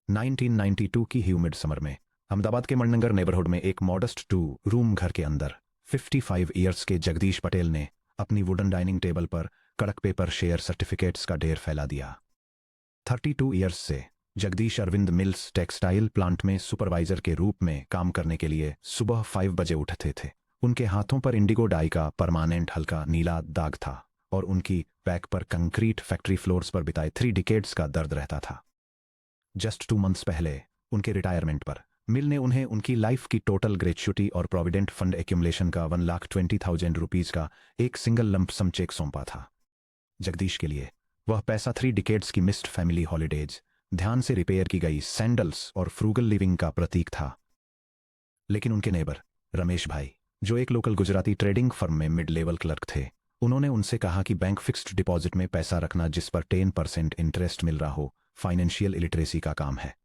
1992 की humid summer में अहमदाबाद के मणनगर नेबरहुड में एक मॉडस्ट 2 रूम घर के अंदर 55 ईयर्स के जगदीश पटेल ने अपनी वुडन डाइनिंग टेबल पर कड़क पेपर शेयर सर्टिफिकेट्स का ढेर फैला दिया। 32 ईयर्स से Jagdish Arvind mills textile plant में सुपरवाइजर के रूप में काम करने के लिए सुबह 5 बजे उठते थे। उनके हाथों पर इंडिगो डाई का परमानेंट हल्का नीला दाग था और उनकी बैक पर कंक्रीट फैक्ट्री फ्लोर्स पर बिताए 3 डिकेड्स का दर्द रहता था। जस्ट 2 मंथ्स पहले उनके रिटायरमेंट पर मिल ने उन्हें उनकी लाइफ की टोटल ग्रेच्युटी और प्रोविडेंट फंड एक्यूमुलेशन का 1,20,000 रुपीज का एक सिंगल लंप सम चेक सौंपा था। जगदीश के लिए वह पैसा 3 डिकेड्स की मिस्ड फैमिली हॉलीडेज, ध्यान से रिपेयर की गई सैंडल्स और फ्रूगल लिविंग का प्रतीक था। लेकिन उनके नेबर रमेश भाई, जो एक लोकल गुजराती ट्रेडिंग फर्म में मिड लेवल क्लर्क थे, उन्होंने उनसे कहा कि बैंक फिक्स्ड डिपॉजिट में पैसा रखना जिस पर 10% इंटरेस्ट मिल रहा हो, फाइनेंशियल इलिटरेसी का काम है।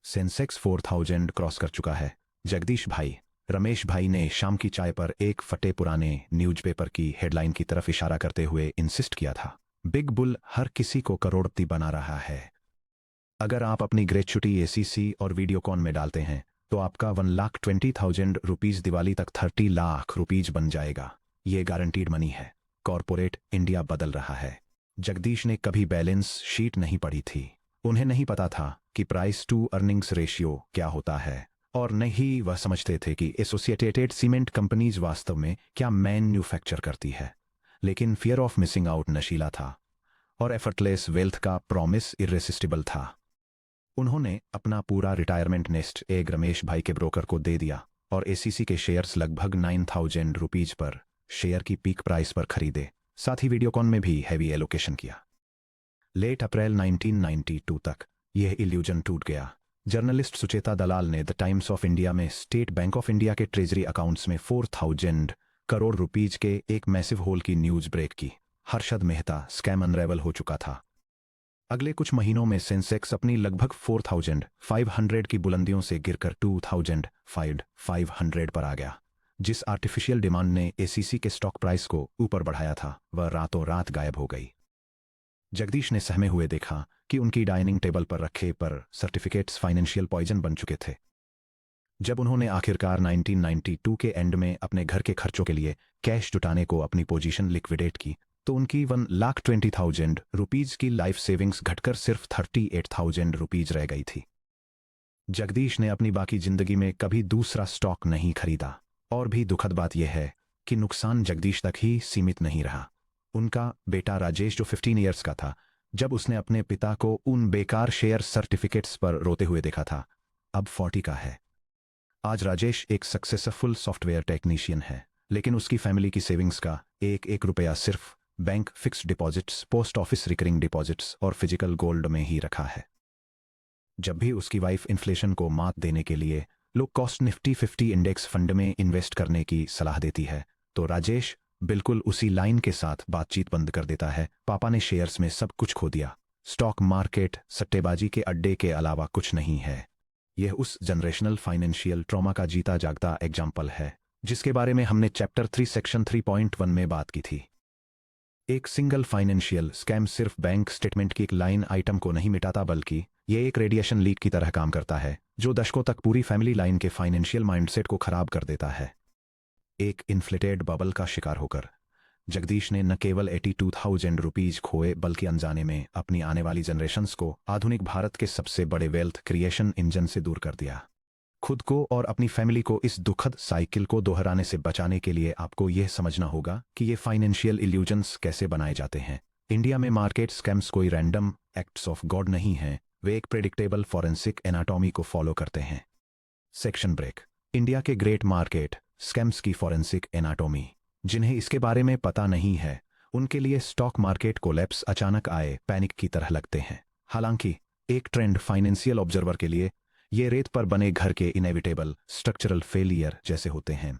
सेंसेक्स 4,000 क्रॉस कर चुका है। जगदीश भाई, रमेश भाई ने शाम की चाय पर एक फटे पुराने न्यूज़पेपर की हेडलाइन की तरफ इशारा करते हुए इंसिस्ट किया था, बिग बुल हर किसी को करोड़पति बना रहा है। अगर आप अपनी ग्रेच्युटी एसीसी और वीडियोकॉन में डालते हैं तो आपका 1,20,000 रुपीज दिवाली तक 30 लाख रुपीज बन जाएगा। ये गारंटीड मनी है। कॉरपोरेट इंडिया बदल रहा है। जगदीश ने कभी बैलेंस शीट नहीं पढ़ी थी। उन्हें नहीं पता था कि प्राइस टू अर्निंग्स रेशियो क्या होता है, और नहीं वह समझते थे कि एसोसिएटेड सीमेंट कंपनीज वास्तव में क्या मैन्युफैक्चर करती है। लेकिन फियर ऑफ मिसिंग आउट नशीला था और एफर्टलेस वेल्थ का प्रॉमिस इर्रेसिस्टिबल था। उन्होंने अपना पूरा रिटायरमेंट नेस्ट एग रमेश भाई के ब्रोकर को दे दिया और एसीसी के शेयर्स लगभग 9,000 रुपीज पर शेयर की पीक प्राइस पर खरीदे। साथ ही वीडियोकॉन में भी हैवी एलोकेशन किया। लेट अप्रैल 1992 तक यह इल्यूजन टूट गया। जर्नलिस्ट सुचेता दलाल ने द टाइम्स ऑफ इंडिया में स्टेट बैंक ऑफ इंडिया के ट्रेजरी अकाउंट्स में 4,000 करोड़ रुपीज के एक मैसिव होल की न्यूज ब्रेक की। हर्षद मेहता स्कैम अनरेवल हो चुका था। अगले कुछ महीनों में सेंसेक्स अपनी लगभग 4,500 की बुलंदियों से गिरकर 2,500 पर आ गया। जिस आर्टिफिशियल डिमांड ने एसीसी के स्टॉक प्राइस को ऊपर बढ़ाया था, वह रातों रात गायब हो गई। जगदीश ने सहमे हुए देखा कि उनकी डाइनिंग टेबल पर रखे पर सर्टिफिकेट्स फाइनेंशियल पॉइजन बन चुके थे। जब उन्होंने आखिरकार 1992 के एंड में अपने घर के खर्चों के लिए कैश जुटाने को अपनी पोजीशन लिक्विडेट की, तो उनकी 1,20,000 रुपीज की लाइफ सेविंग्स घटकर सिर्फ 38,000 रुपीज रह गई थी। जगदीश ने अपनी बाकी जिंदगी में कभी दूसरा स्टॉक नहीं खरीदा। और भी दुखद बात यह है कि नुकसान जगदीश तक ही सीमित नहीं रहा। उनका बेटा राजेश, जो 15 ईयर्स का था जब उसने अपने पिता को उन बेकार शेयर सर्टिफिकेट्स पर रोते हुए देखा था, अब 40 का है। आज राजेश एक सक्सेसफुल सॉफ्टवेयर टेक्नीशियन है, लेकिन उसकी फैमिली की सेविंग्स का एक एक रुपया सिर्फ bank fixed deposits, post office recurring deposits और फिजिकल गोल्ड में ही रखा है। जब भी उसकी वाइफ इन्फ्लेशन को मात देने के लिए low cost Nifty 50 index fund में इन्वेस्ट करने की सलाह देती है, तो राजेश बिल्कुल उसी लाइन के साथ बातचीत बंद कर देता है। पापा ने शेयर्स में सब कुछ खो दिया। स्टॉक मार्केट सट्टेबाजी के अड्डे के अलावा कुछ नहीं है। यह उस जनरेशनल फाइनेंशियल ट्रॉमा का जीता जागता एग्जाम्पल है जिसके बारे में हमने चैप्टर 3 सेक्शन 3.1 में बात की थी। एक सिंगल फाइनेंशियल स्कैम सिर्फ बैंक स्टेटमेंट की एक लाइन आइटम को नहीं मिटाता, बल्कि यह एक रेडिएशन लीक की तरह काम करता है जो दशकों तक पूरी फैमिली लाइन के फाइनेंशियल माइंडसेट को खराब कर देता है। एक इन्फ्लेटेड बबल का शिकार होकर जगदीश ने न केवल 82,000 रुपीज खोए, बल्कि अनजाने में अपनी आने वाली जनरेशन्स को आधुनिक भारत के सबसे बड़े वेल्थ क्रिएशन इंजन से दूर कर दिया। खुद को और अपनी फैमिली को इस दुखद साइकिल को दोहराने से बचाने के लिए आपको यह समझना होगा कि ये फाइनेंशियल इल्यूजन्स कैसे बनाए जाते हैं। इंडिया में मार्केट स्कैम्स कोई रैंडम एक्ट्स ऑफ गॉड नहीं है, वे एक प्रेडिक्टेबल फॉरेंसिक एनाटॉमी को फॉलो करते हैं। Section break. इंडिया के ग्रेट मार्केट स्कैम्स की फॉरेंसिक एनाटॉमी। जिन्हें इसके बारे में पता नहीं है, उनके लिए स्टॉक मार्केट कोलैप्स अचानक आए पैनिक की तरह लगते हैं। हालांकि एक ट्रेंड फाइनेंशियल ऑब्जर्वर के लिए ये रेत पर बने घर के इनेविटेबल स्ट्रक्चरल फेलियर जैसे होते हैं।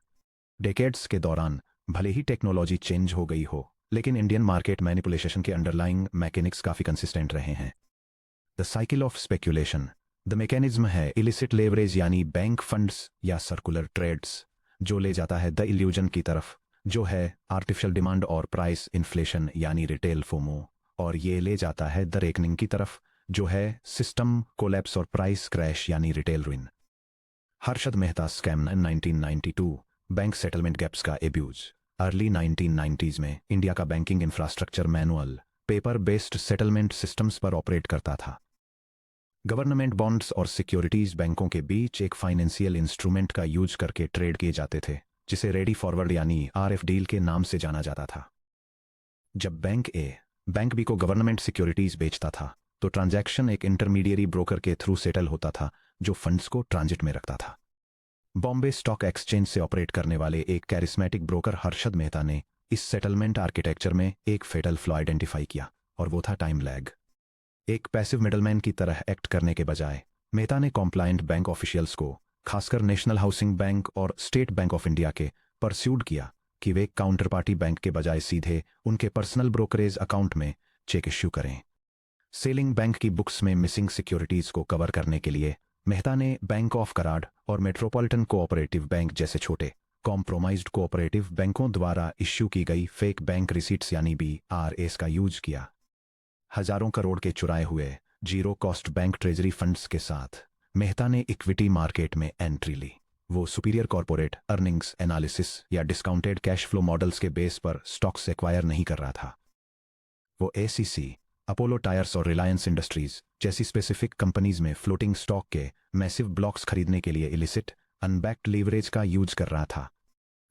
डेकेड्स के दौरान भले ही टेक्नोलॉजी चेंज हो गई हो, लेकिन इंडियन मार्केट मैनिपुलेशन के अंडरलाइंग मैकेनिक्स काफी कंसिस्टेंट रहे हैं। The cycle of speculation. The mechanism है इलिसिट लेवरेज, यानी बैंक फंड्स या सर्कुलर ट्रेड्स, जो ले जाता है द इल्यूजन की तरफ, जो है आर्टिफिशियल डिमांड और प्राइस इन्फ्लेशन यानी रिटेल फोमो, और ये ले जाता है द रेकनिंग की तरफ, जो है सिस्टम कोलैप्स और प्राइस क्रैश यानी retail ruin. Harshad Mehta scam 1992, bank settlement gaps का एब्यूज। अर्ली 1990s में इंडिया का banking infrastructure manual paper based settlement systems पर ऑपरेट करता था। गवर्नमेंट बॉन्ड्स और सिक्योरिटीज बैंकों के बीच एक फाइनेंशियल इंस्ट्रूमेंट का यूज करके ट्रेड किए जाते थे, जिसे रेडी फॉरवर्ड यानी आरएफ डील के नाम से जाना जाता था। जब बैंक बी को गवर्नमेंट सिक्योरिटीज बेचता था तो ट्रांजैक्शन एक इंटरमीडियरी ब्रोकर के थ्रू सेटल होता था, जो फंड्स को ट्रांजिट में रखता था। बॉम्बे स्टॉक एक्सचेंज से ऑपरेट करने वाले एक कैरिस्मेटिक ब्रोकर हर्षद मेहता ने इस सेटलमेंट आर्किटेक्चर में एक फेटल फ्लॉ आइडेंटिफाई किया, और वो था टाइम लैग। एक पैसिव मिडलमैन की तरह एक्ट करने के बजाय मेहता ने कॉम्प्लायंट बैंक ऑफिशियल्स को, खासकर नेशनल हाउसिंग बैंक और स्टेट बैंक ऑफ इंडिया के, परस्यूड किया कि वे काउंटर पार्टी बैंक के बजाय सीधे उनके पर्सनल ब्रोकरेज अकाउंट में चेक इश्यू करें। सेलिंग बैंक की बुक्स में मिसिंग सिक्योरिटीज को कवर करने के लिए मेहता ने बैंक ऑफ कराड़ और मेट्रोपॉलिटन कोऑपरेटिव बैंक जैसे छोटे कॉम्प्रोमाइज्ड कोऑपरेटिव बैंकों द्वारा इश्यू की गई फेक बैंक रिसीट्स यानी BRAs का यूज किया। हजारों करोड़ के चुराए हुए zero cost bank treasury funds के साथ मेहता ने इक्विटी मार्केट में एंट्री ली। वो सुपीरियर कॉर्पोरेट अर्निंग्स एनालिसिस या डिस्काउंटेड कैश फ्लो मॉडल्स के बेस पर स्टॉक्स एक्वायर नहीं कर रहा था। वो ACC, अपोलो टायर्स और रिलायंस इंडस्ट्रीज जैसी स्पेसिफिक कंपनीज में फ्लोटिंग स्टॉक के मैसिव ब्लॉक्स खरीदने के लिए इलिसिट अनबैक्ड लीवरेज का यूज कर रहा था।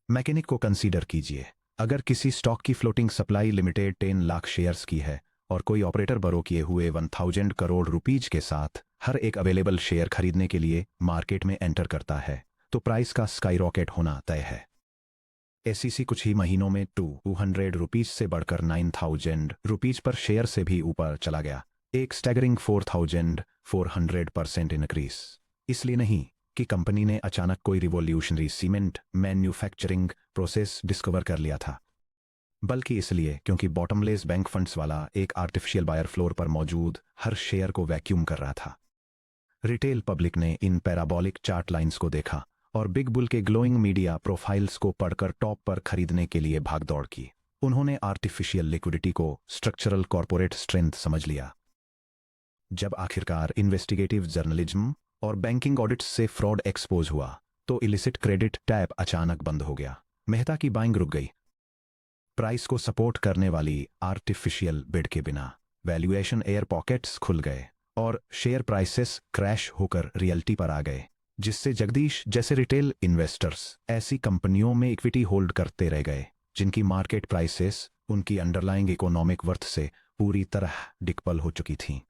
मैकेनिक को कंसीडर कीजिए, अगर किसी स्टॉक की floating supply limited 10 lakh shares की है और कोई ऑपरेटर बरो किए हुए 1000 करोड़ रुपीज के साथ हर एक अवेलेबल शेयर खरीदने के लिए मार्केट में एंटर करता है, तो प्राइस का स्काई रॉकेट होना तय है। SEC कुछ ही महीनों में 200 रुपीज से बढ़कर 9000 रुपीज पर शेयर से भी ऊपर चला गया, एक स्टैगरिंग 4400% इंक्रीज। इसलिए नहीं कि कंपनी ने अचानक कोई revolutionary cement manufacturing process discover कर लिया था, बल्कि इसलिए क्योंकि बॉटमलेस बैंक फंड्स वाला एक आर्टिफिशियल बायर फ्लोर पर मौजूद हर शेयर को वैक्यूम कर रहा था। रिटेल पब्लिक ने इन पैराबोलिक चार्ट लाइंस को देखा और बिग बुल के ग्लोइंग मीडिया प्रोफाइल्स को पढ़कर टॉप पर खरीदने के लिए भागदौड़ की। उन्होंने आर्टिफिशियल लिक्विडिटी को स्ट्रक्चरल कॉर्पोरेट स्ट्रेंथ समझ लिया। जब आखिरकार इन्वेस्टिगेटिव जर्नलिज्म और बैंकिंग ऑडिट्स से फ्रॉड एक्सपोज हुआ तो इलिसिट क्रेडिट टैप अचानक बंद हो गया। मेहता की बाइंग रुक गई। प्राइस को सपोर्ट करने वाली आर्टिफिशियल बिड के बिना वैल्यूएशन एयर पॉकेट्स खुल गए और शेयर प्राइसेस क्रैश होकर रियलिटी पर आ गए, जिससे जगदीश जैसे रिटेल इन्वेस्टर्स ऐसी कंपनियों में इक्विटी होल्ड करते रह गए जिनकी मार्केट प्राइसेस उनकी अंडरलाइंग इकोनॉमिक वर्थ से पूरी तरह डिकपल हो चुकी थीं।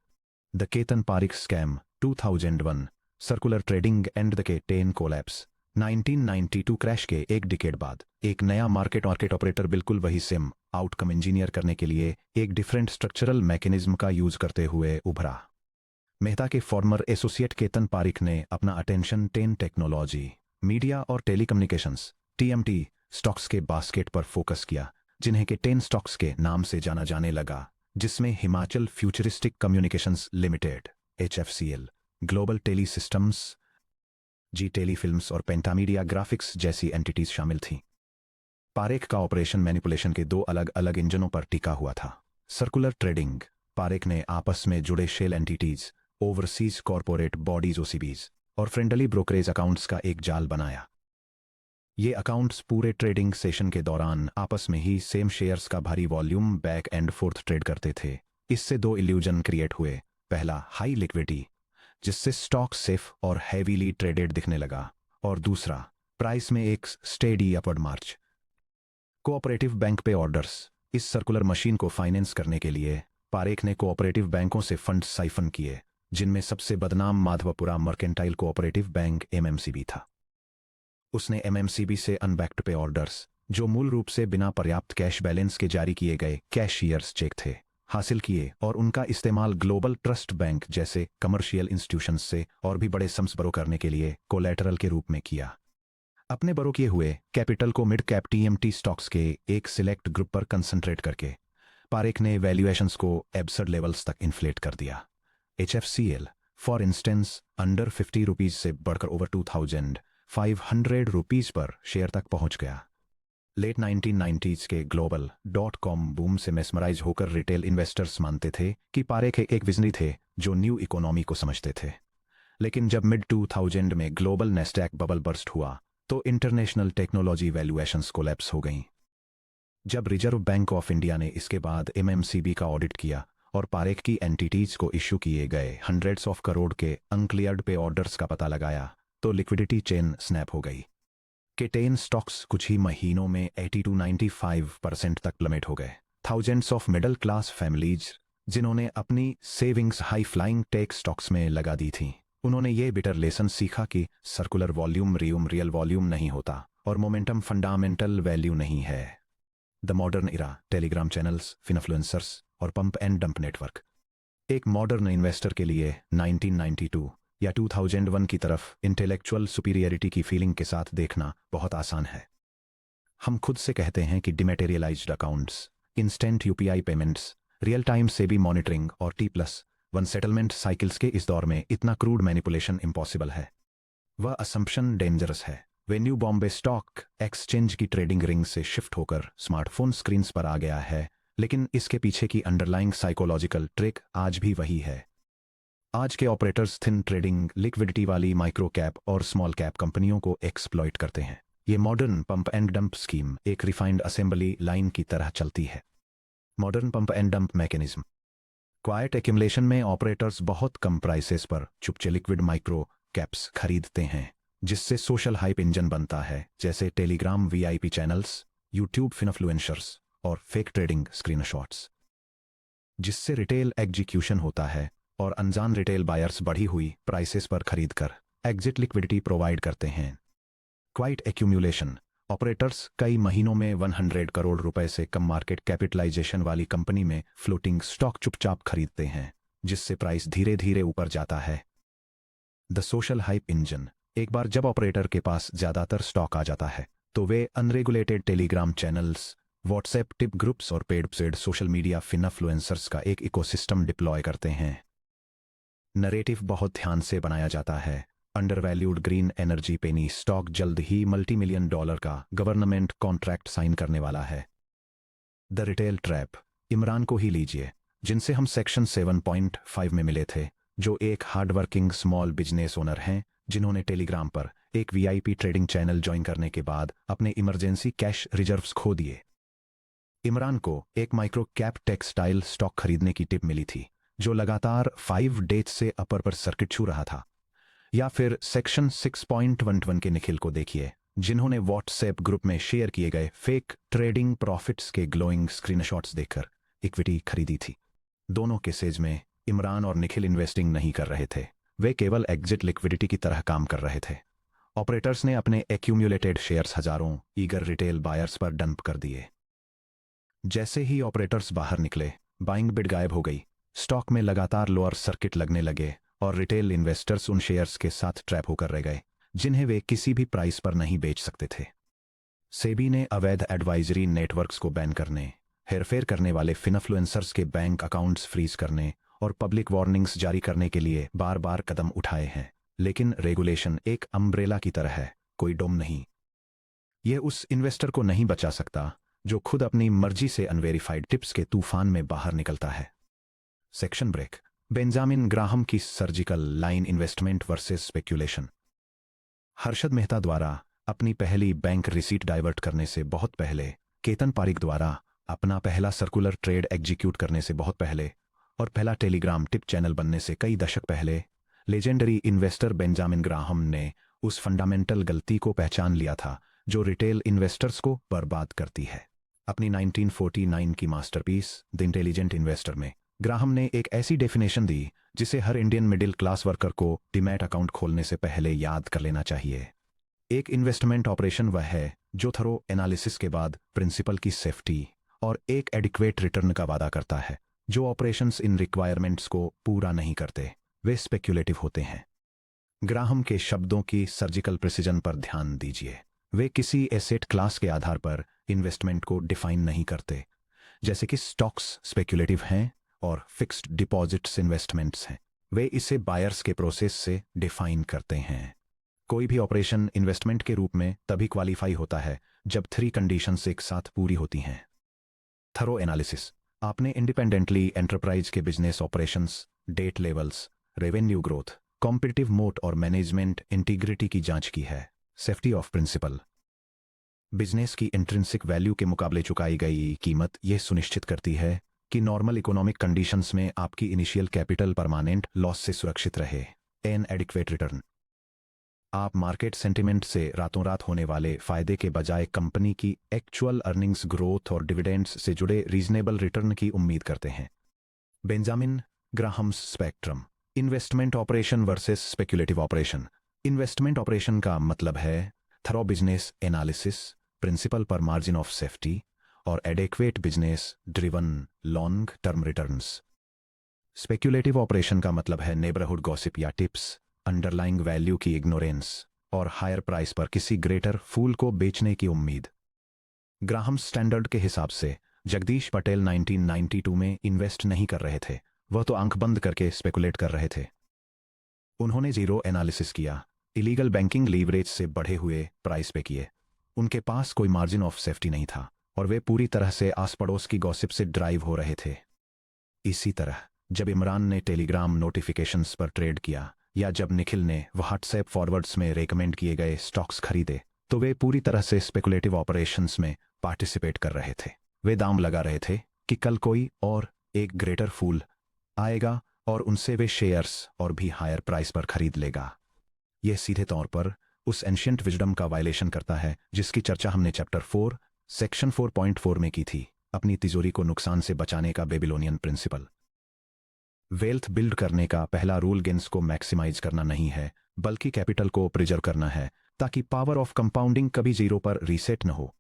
The Ketan Parikh scam 2001, circular trading and the K10 collapse 1992 crash के एक डिकेड बाद एक नया मार्केट ऑपरेटर बिल्कुल वही सेम आउटकम इंजीनियर करने के लिए एक डिफरेंट स्ट्रक्चरल मैकेनिज्म का यूज करते हुए उभरा। मेहता के फॉर्मर एसोसिएट केतन पारिक ने अपना अटेंशन 10 टेक्नोलॉजी, मीडिया और टेलीकम्युनिकेशंस TMT स्टॉक्स के बास्केट पर फोकस किया, जिन्हें के 10 स्टॉक्स के नाम से जाना जाने लगा, जिसमें Himachal futuristic communications limited HFCL, global tele systems Zee telefilms और पेंटामीडिया ग्राफिक्स जैसी एंटिटीज शामिल थीं। पारेख का ऑपरेशन मैनिपुलेशन के 2 अलग अलग इंजनों पर टिका हुआ था। सर्कुलर ट्रेडिंग, पारेख ने आपस में जुड़े shell entities, overseas corporate bodies OCBs और फ्रेंडली ब्रोकरेज अकाउंट्स का एक जाल बनाया। ये अकाउंट्स पूरे ट्रेडिंग सेशन के दौरान आपस में ही सेम शेयर्स का भारी volume back and fourth trade करते थे। इससे 2 इल्यूजन क्रिएट हुए। पहला, हाई लिक्विडिटी, जिससे स्टॉक सेफ और हैवीली ट्रेडेड दिखने लगा, और दूसरा, प्राइस में एक स्टेडी अपवर्ड मार्च। कोऑपरेटिव बैंक पे ऑर्डर्स। इस सर्कुलर मशीन को फाइनेंस करने के लिए पारेख ने कोऑपरेटिव बैंकों से फंड साइफन किए, जिनमें सबसे बदनाम Madhavpura mercantile cooperative bank MMCB था। उसने MMCB से अनबैक्ड पे ऑर्डर्स, जो मूल रूप से बिना पर्याप्त कैश बैलेंस के जारी किए गए कैशियर्स चेक थे, हासिल किए और उनका इस्तेमाल ग्लोबल ट्रस्ट बैंक जैसे कमर्शियल इंस्टीट्यूशंस से और भी बड़े सम्स बरो करने के लिए कोलैटरल के रूप में किया। अपने बरो किए हुए कैपिटल को मिड कैप TMT स्टॉक्स के एक सिलेक्ट ग्रुप पर कंसंट्रेट करके पारेख ने वैल्यूएशंस को एब्सर्ड लेवल्स तक इन्फ्लेट कर दिया। HFCL for instance under 50 rupees से बढ़कर ओवर 2500 रुपीज पर शेयर तक पहुंच गया। लेट 1990s के ग्लोबल .com बूम से मेस्मराइज होकर रिटेल इन्वेस्टर्स मानते थे कि पारेख एक विजनरी थे जो न्यू इकोनॉमी को समझते थे। लेकिन जब मिड 2000 में ग्लोबल नेस्डैक बबल बर्स्ट हुआ तो इंटरनेशनल टेक्नोलॉजी वैल्यूएशंस कोलैप्स हो गईं। जब रिजर्व बैंक ऑफ इंडिया ने इसके बाद एमएमसीबी का ऑडिट किया और पारेख की एंटिटीज को इश्यू किए गए हंड्रेड्स ऑफ करोड़ के अनक्लियर्ड पे ऑर्डर्स का पता लगाया तो लिक्विडिटी चेन स्नैप हो गई। केटेन स्टॉक्स कुछ ही महीनों में 80 to 95% तक प्लमेट हो गए। Thousands of middle class families जिन्होंने अपनी savings high flying tech stocks में लगा दी थी, उन्होंने ये बिटर लेसन सीखा कि सर्कुलर वॉल्यूम रियल वॉल्यूम नहीं होता और मोमेंटम फंडामेंटल वैल्यू नहीं है। The modern era, Telegram channels, finfluencers और पंप एंड डंप नेटवर्क। एक मॉडर्न इन्वेस्टर के लिए 1992 या 2001 की तरफ इंटेलेक्चुअल सुपीरियरिटी की फीलिंग के साथ देखना बहुत आसान है। हम खुद से कहते हैं कि dematerialized accounts, instant UPI payments, real time SEBI monitoring और T+1 सेटलमेंट साइकिल्स के इस दौर में इतना क्रूड मैनिपुलेशन इम्पॉसिबल है। वह असम्पशन डेंजरस है। वे न्यू बॉम्बे स्टॉक एक्सचेंज की ट्रेडिंग रिंग से शिफ्ट होकर स्मार्टफोन स्क्रीन्स पर आ गया है, लेकिन इसके पीछे की अंडरलाइंग साइकोलॉजिकल ट्रिक आज भी वही है। आज के ऑपरेटर्स थिन ट्रेडिंग, लिक्विडिटी वाली माइक्रो कैप और स्मॉल कैप कंपनियों को एक्सप्लॉइट करते हैं। ये modern pump and dump scheme एक रिफाइंड असेंबली लाइन की तरह चलती है। Modern pump and dump mechanism. Quite accumulation में ऑपरेटर्स बहुत कम प्राइसेस पर चुपचे लिक्विड माइक्रो कैप्स खरीदते हैं, जिससे सोशल हाइप इंजन बनता है, जैसे Telegram VIP channels, YouTube finfluencers और फेक ट्रेडिंग स्क्रीनशॉट्स। जिससे रिटेल एग्जीक्यूशन होता है और अनजान रिटेल बायर्स बढ़ी हुई प्राइसेस पर खरीदकर एग्जिट लिक्विडिटी प्रोवाइड करते हैं। Quite accumulation. ऑपरेटर्स कई महीनों में 100 करोड़ रुपए से कम मार्केट कैपिटलाइजेशन वाली कंपनी में फ्लोटिंग स्टॉक चुपचाप खरीदते हैं, जिससे प्राइस धीरे धीरे ऊपर जाता है। The social hype engine. एक बार जब ऑपरेटर के पास ज्यादातर स्टॉक आ जाता है तो वे unregulated Telegram channels, WhatsApp tip groups और पेड सोशल मीडिया फिनफ्लुएंसर्स का एक इकोसिस्टम डिप्लॉय करते हैं। नरेटिव बहुत ध्यान से बनाया जाता है। Undervalued green energy penny stock जल्द ही $multi-million का गवर्नमेंट कॉन्ट्रैक्ट साइन करने वाला है। The retail trap. इमरान को ही लीजिए, जिनसे हम सेक्शन 7.5 में मिले थे, जो एक हार्डवर्किंग स्मॉल बिजनेस ओनर हैं जिन्होंने टेलीग्राम पर एक वीआईपी ट्रेडिंग चैनल ज्वाइन करने के बाद अपने इमरजेंसी कैश रिजर्व्स खो दिए। इमरान को एक माइक्रो कैप टेक्सटाइल स्टॉक खरीदने की टिप मिली थी, जो लगातार 5 डेज से अपर पर सर्किट छू रहा था। या फिर सेक्शन 6.11 के निखिल को देखिए, जिन्होंने व्हाट्सएप ग्रुप में शेयर किए गए फेक ट्रेडिंग प्रॉफिट्स के ग्लोइंग स्क्रीनशॉट्स देखकर इक्विटी खरीदी थी। दोनों केसेज में इमरान और निखिल इन्वेस्टिंग नहीं कर रहे थे, वे केवल एग्जिट लिक्विडिटी की तरह काम कर रहे थे। ऑपरेटर्स ने अपने एक्यूमुलेटेड शेयर्स हजारों ईगर रिटेल बायर्स पर डंप कर दिए। जैसे ही ऑपरेटर्स बाहर निकले, बाइंग बिड गायब हो गई, स्टॉक में लगातार लोअर सर्किट लगने लगे और रिटेल इन्वेस्टर्स उन शेयर्स के साथ ट्रैप होकर रह गए जिन्हें वे किसी भी प्राइस पर नहीं बेच सकते थे। सेबी ने अवैध एडवाइजरी नेटवर्क्स को बैन करने, हेरफेर करने वाले फिनफ्लुएंसर्स के बैंक अकाउंट्स फ्रीज करने और पब्लिक वार्निंग्स जारी करने के लिए बार बार कदम उठाए हैं, लेकिन रेगुलेशन एक अम्ब्रेला की तरह है, कोई डोम नहीं। यह उस इन्वेस्टर को नहीं बचा सकता जो खुद अपनी मर्जी से अनवेरिफाइड टिप्स के तूफान में बाहर निकलता है। Section break. बेंजामिन ग्राहम की surgical line investment versus speculation. Harshad Mehta द्वारा अपनी पहली बैंक रिसीट डाइवर्ट करने से बहुत पहले, केतन पारिक द्वारा अपना पहला सर्कुलर ट्रेड एग्जीक्यूट करने से बहुत पहले और पहला टेलीग्राम टिप चैनल बनने से कई दशक पहले, लेजेंडरी इन्वेस्टर बेंजामिन ग्राहम ने उस फंडामेंटल गलती को पहचान लिया था जो रिटेल इन्वेस्टर्स को बर्बाद करती है। अपनी 1949 की मास्टरपीस द इंटेलिजेंट इन्वेस्टर में ग्राहम ने एक ऐसी डेफिनेशन दी जिसे हर इंडियन मिडिल क्लास वर्कर को डीमैट अकाउंट खोलने से पहले याद कर लेना चाहिए। एक इन्वेस्टमेंट ऑपरेशन वह है जो थरो एनालिसिस के बाद प्रिंसिपल की सेफ्टी और एक एडिक्वेट रिटर्न का वादा करता है। जो ऑपरेशंस इन रिक्वायरमेंट्स को पूरा नहीं करते, वे स्पेक्युलेटिव होते हैं। ग्राहम के शब्दों की सर्जिकल प्रिसिजन पर ध्यान दीजिए। वे किसी एसेट क्लास के आधार पर इन्वेस्टमेंट को डिफाइन नहीं करते, जैसे कि स्टॉक्स स्पेक्युलेटिव हैं और फिक्स्ड डिपॉजिट्स इन्वेस्टमेंट्स हैं। वे इसे बायर्स के प्रोसेस से डिफाइन करते हैं। कोई भी ऑपरेशन इन्वेस्टमेंट के रूप में तभी क्वालिफाई होता है जब 3 कंडीशंस एक साथ पूरी होती हैं। Thorough analysis. आपने इंडिपेंडेंटली एंटरप्राइज के business operations, debt levels, revenue growth, competitive moat और मैनेजमेंट इंटीग्रिटी की जांच की है। सेफ्टी ऑफ प्रिंसिपल, बिजनेस की इंट्रिंसिक वैल्यू के मुकाबले चुकाई गई कीमत यह सुनिश्चित करती है कि नॉर्मल इकोनॉमिक कंडीशंस में आपकी इनिशियल कैपिटल परमानेंट लॉस से सुरक्षित रहे। एन एडिक्वेट रिटर्न, आप मार्केट सेंटिमेंट से रातों रात होने वाले फायदे के बजाय कंपनी की एक्चुअल अर्निंग्स ग्रोथ और डिविडेंड्स से जुड़े रीजनेबल रिटर्न की उम्मीद करते हैं। Benjamin Graham's spectrum, investment operation versus speculative operation. Investment operation का मतलब है थरो बिजनेस एनालिसिस, प्रिंसिपल पर मार्जिन ऑफ सेफ्टी और adequate business driven long term returns. Speculative operation का मतलब है नेबरहुड गॉसिप या टिप्स, अंडरलाइंग वैल्यू की इग्नोरेंस और हायर प्राइस पर किसी ग्रेटर फूल को बेचने की उम्मीद। ग्राहम स्टैंडर्ड के हिसाब से जगदीश पटेल 1992 में इन्वेस्ट नहीं कर रहे थे, वह तो आंख बंद करके स्पेकुलेट कर रहे थे। उन्होंने जीरो एनालिसिस किया, इलीगल बैंकिंग लीवरेज से बढ़े हुए प्राइस पे किए। उनके पास कोई मार्जिन ऑफ सेफ्टी नहीं था और वे पूरी तरह से आस पड़ोस की गॉसिप से ड्राइव हो रहे थे। इसी तरह जब इमरान ने टेलीग्राम नोटिफिकेशंस पर ट्रेड किया या जब निखिल ने व्हाट्सएप फॉरवर्ड्स में रेकमेंड किए गए स्टॉक्स खरीदे, तो वे पूरी तरह से स्पेकुलेटिव ऑपरेशंस में पार्टिसिपेट कर रहे थे। वे दाम लगा रहे थे कि कल कोई और एक ग्रेटर फूल आएगा और उनसे वे शेयर्स और भी हायर प्राइस पर खरीद लेगा। यह सीधे तौर पर उस एंशिएंट विजडम का वायलेशन करता है जिसकी चर्चा हमने चैप्टर 4 सेक्शन 4.4 में की थी, अपनी तिजोरी को नुकसान से बचाने का बेबीलोनियन प्रिंसिपल। वेल्थ बिल्ड करने का पहला रूल गेंस को मैक्सिमाइज करना नहीं है, बल्कि कैपिटल को प्रिजर्व करना है ताकि पावर ऑफ कंपाउंडिंग कभी जीरो पर रीसेट न हो।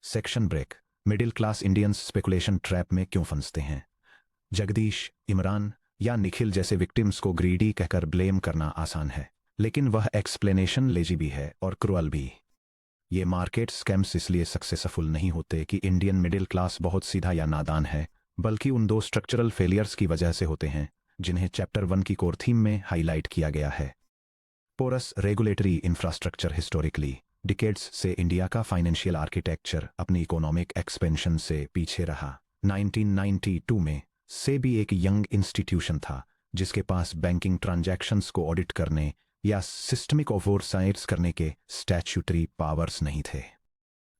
Section break, middle class Indians speculation trap में क्यों फंसते हैं। जगदीश, इमरान या निखिल जैसे विक्टिम्स को ग्रीडी कहकर ब्लेम करना आसान है, लेकिन वह एक्सप्लेनेशन लेजी भी है और क्रूअल भी। ये मार्केट स्कैम्स इसलिए सक्सेसफुल नहीं होते कि इंडियन मिडिल क्लास बहुत सीधा या नादान है, बल्कि उन दो स्ट्रक्चरल फेलियर्स की वजह से होते हैं जिन्हें चैप्टर 1 की कोर थीम में हाईलाइट किया गया है। Porous regulatory infrastructure, historically decades से इंडिया का फाइनेंशियल आर्किटेक्चर अपनी इकोनॉमिक एक्सपेंशन से पीछे रहा। 1992 में सेबी एक यंग इंस्टीट्यूशन था जिसके पास बैंकिंग ट्रांजैक्शंस को ऑडिट करने या सिस्टमिक ओवरसाइट्स करने के स्टैट्यूटरी पावर्स नहीं थे।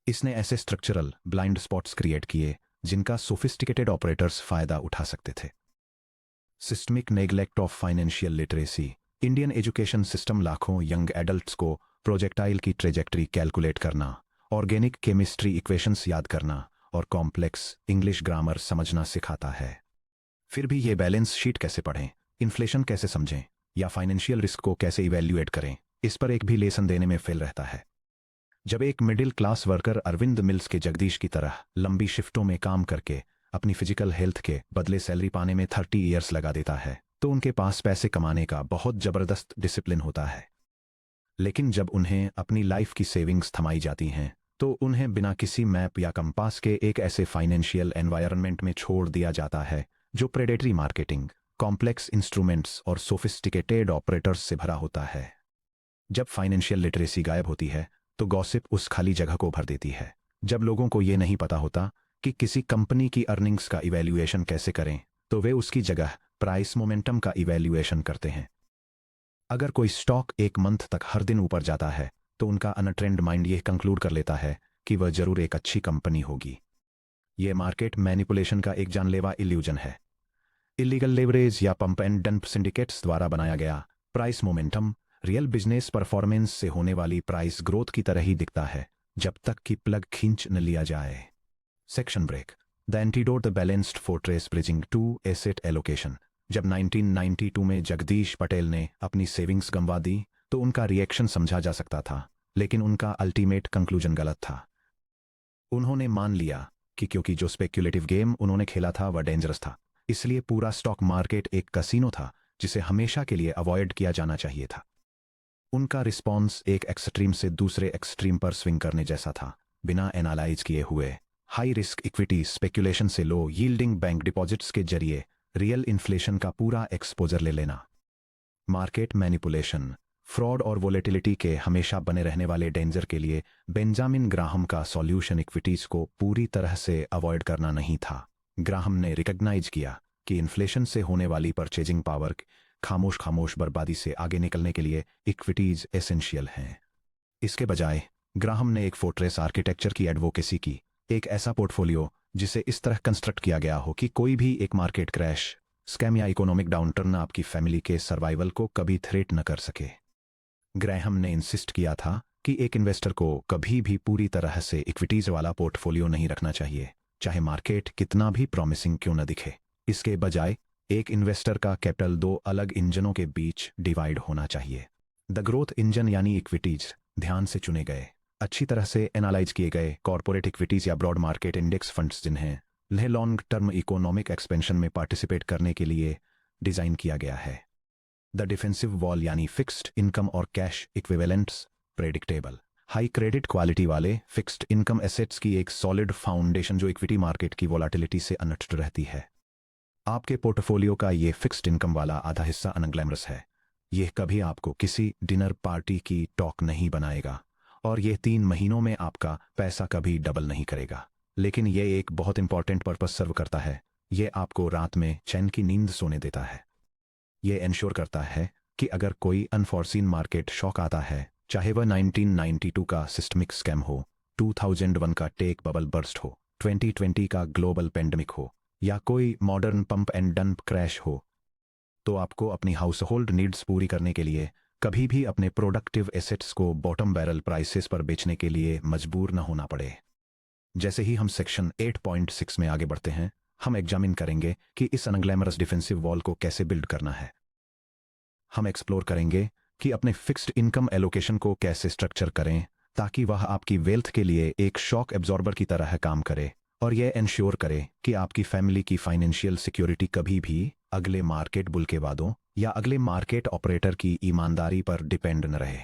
इसने ऐसे स्ट्रक्चरल ब्लाइंड स्पॉट्स क्रिएट किए जिनका सोफिस्टिकेटेड ऑपरेटर्स फायदा उठा सकते थे। Systemic neglect of financial literacy, Indian education system लाखों यंग एडल्ट्स को प्रोजेक्टाइल की ट्रेजेक्टरी कैलकुलेट करना, ऑर्गेनिक केमिस्ट्री इक्वेशंस याद करना और कॉम्प्लेक्स इंग्लिश ग्रामर समझना सिखाता है। फिर भी ये बैलेंस शीट कैसे पढ़ें, इन्फ्लेशन कैसे समझें या फाइनेंशियल रिस्क को कैसे इवैल्यूएट करें, इस पर एक भी लेसन देने में फेल रहता है। जब एक middle class worker Arvind mills के जगदीश की तरह लंबी शिफ्टों में काम करके अपनी फिजिकल हेल्थ के बदले सैलरी पाने में 30 ईयर्स लगा देता है, तो उनके पास पैसे कमाने का बहुत जबरदस्त डिसिप्लिन होता है। लेकिन जब उन्हें अपनी लाइफ की सेविंग्स थमाई जाती हैं, तो उन्हें बिना किसी मैप या कंपास के एक ऐसे फाइनेंशियल एनवायरनमेंट में छोड़ दिया जाता है जो प्रेडेटरी मार्केटिंग, कॉम्प्लेक्स इंस्ट्रूमेंट्स और सोफिस्टिकेटेड ऑपरेटर्स से भरा होता है। जब फाइनेंशियल लिटरेसी गायब होती है तो गॉसिप उस खाली जगह को भर देती है। जब लोगों को ये नहीं पता होता कि किसी कंपनी की अर्निंग्स का इवैल्यूएशन कैसे करें, तो वे उसकी जगह प्राइस मोमेंटम का इवैल्यूएशन करते हैं। अगर कोई स्टॉक एक मंथ तक हर दिन ऊपर जाता है तो उनका अनट्रेंड माइंड यह कंक्लूड कर लेता है कि वह जरूर एक अच्छी कंपनी होगी। यह मार्केट मैनिपुलेशन का एक जानलेवा इल्यूजन है। इलीगल लेवरेज या पंप एंड डंप सिंडिकेट्स द्वारा बनाया गया price momentum real business performance से होने वाली प्राइस ग्रोथ की तरह ही दिखता है जब तक कि प्लग खींच न लिया जाए। Section break, the antidote, the balanced fortress bridging to asset allocation. जब 1992 में जगदीश पटेल ने अपनी सेविंग्स गंवा दी तो उनका रिएक्शन समझा जा सकता था, लेकिन उनका अल्टीमेट कंक्लूजन गलत था। उन्होंने मान लिया कि क्योंकि जो स्पेक्युलेटिव गेम उन्होंने खेला था वह डेंजरस था, इसलिए पूरा स्टॉक मार्केट एक कसीनो था जिसे हमेशा के लिए अवॉइड किया जाना चाहिए था। उनका रिस्पॉन्स एक एक्सट्रीम से दूसरे एक्सट्रीम पर स्विंग करने जैसा था, बिना एनालाइज किए हुए। हाई रिस्क इक्विटी स्पेक्युलेशन से लो यील्डिंग बैंक डिपॉजिट्स के जरिए रियल इन्फ्लेशन का पूरा एक्सपोजर ले लेना। मार्केट मैनिपुलेशन, फ्रॉड और वोलेटिलिटी के हमेशा बने रहने वाले डेंजर के लिए बेंजामिन ग्राहम का सॉल्यूशन इक्विटीज को पूरी तरह से अवॉइड करना नहीं था। ग्राहम ने रिकॉग्नाइज किया कि इन्फ्लेशन से होने वाली परचेजिंग पावर खामोश खामोश बर्बादी से आगे निकलने के लिए इक्विटीज एसेंशियल हैं। इसके बजाय ग्राहम ने एक फोर्ट्रेस आर्किटेक्चर की एडवोकेसी की, एक ऐसा पोर्टफोलियो जिसे इस तरह कंस्ट्रक्ट किया गया हो कि कोई भी एक मार्केट क्रैश, स्कैम या इकोनॉमिक डाउनटर्न आपकी फैमिली के सर्वाइवल को कभी थ्रेट न कर सके। ग्राहम ने इंसिस्ट किया था कि एक इन्वेस्टर को कभी भी पूरी तरह से इक्विटीज वाला पोर्टफोलियो नहीं रखना चाहिए, चाहे मार्केट कितना भी प्रॉमिसिंग क्यों न दिखे। इसके बजाय एक इन्वेस्टर का कैपिटल दो अलग इंजनों के बीच डिवाइड होना चाहिए। द ग्रोथ इंजन यानी इक्विटीज ध्यान से चुने गए, अच्छी तरह से एनालाइज किए गए कॉर्पोरेट इक्विटीज या ब्रॉड मार्केट इंडेक्स फंड्स जिन्हें लॉन्ग टर्म इकोनॉमिक एक्सपेंशन में पार्टिसिपेट करने के लिए डिजाइन किया गया है। द डिफेंसिव वॉल यानी फिक्स्ड इनकम और cash equivalents predictable high credit quality वाले फिक्स्ड इनकम एसेट्स की एक सॉलिड फाउंडेशन जो इक्विटी मार्केट की वोलाटिलिटी से अनटच्ड रहती है। आपके पोर्टफोलियो का ये फिक्स्ड इनकम वाला आधा हिस्सा अनग्लैमरस है, यह कभी आपको किसी डिनर पार्टी की टॉक नहीं बनाएगा और यह 3 महीनों में आपका पैसा कभी डबल नहीं करेगा, लेकिन यह एक बहुत इंपॉर्टेंट पर्पस सर्व करता है। यह आपको रात में चैन की नींद सोने देता है। यह इंश्योर करता है कि अगर कोई अनफॉर्सीन मार्केट शॉक आता है, चाहे वह 1992 का सिस्टमिक स्कैम हो, 2001 का टेक बबल बर्स्ट हो, 2020 का ग्लोबल पेंडेमिक हो या कोई modern pump and dump crash हो, तो आपको अपनी हाउस होल्ड नीड्स पूरी करने के लिए कभी भी अपने प्रोडक्टिव एसेट्स को बॉटम बैरल प्राइसेस पर बेचने के लिए मजबूर न होना पड़े। जैसे ही हम सेक्शन 8.6 में आगे बढ़ते हैं, हम एग्जामिन करेंगे कि इस अनग्लैमरस डिफेंसिव वॉल को कैसे बिल्ड करना है। हम एक्सप्लोर करेंगे कि अपने फिक्स्ड इनकम एलोकेशन को कैसे स्ट्रक्चर करें ताकि वह आपकी वेल्थ के लिए एक शॉक एब्जॉर्बर की तरह काम करे और यह इंश्योर करे कि आपकी फैमिली की फाइनेंशियल सिक्योरिटी कभी भी अगले मार्केट बुल के वादों या अगले मार्केट ऑपरेटर की ईमानदारी पर डिपेंड न रहे।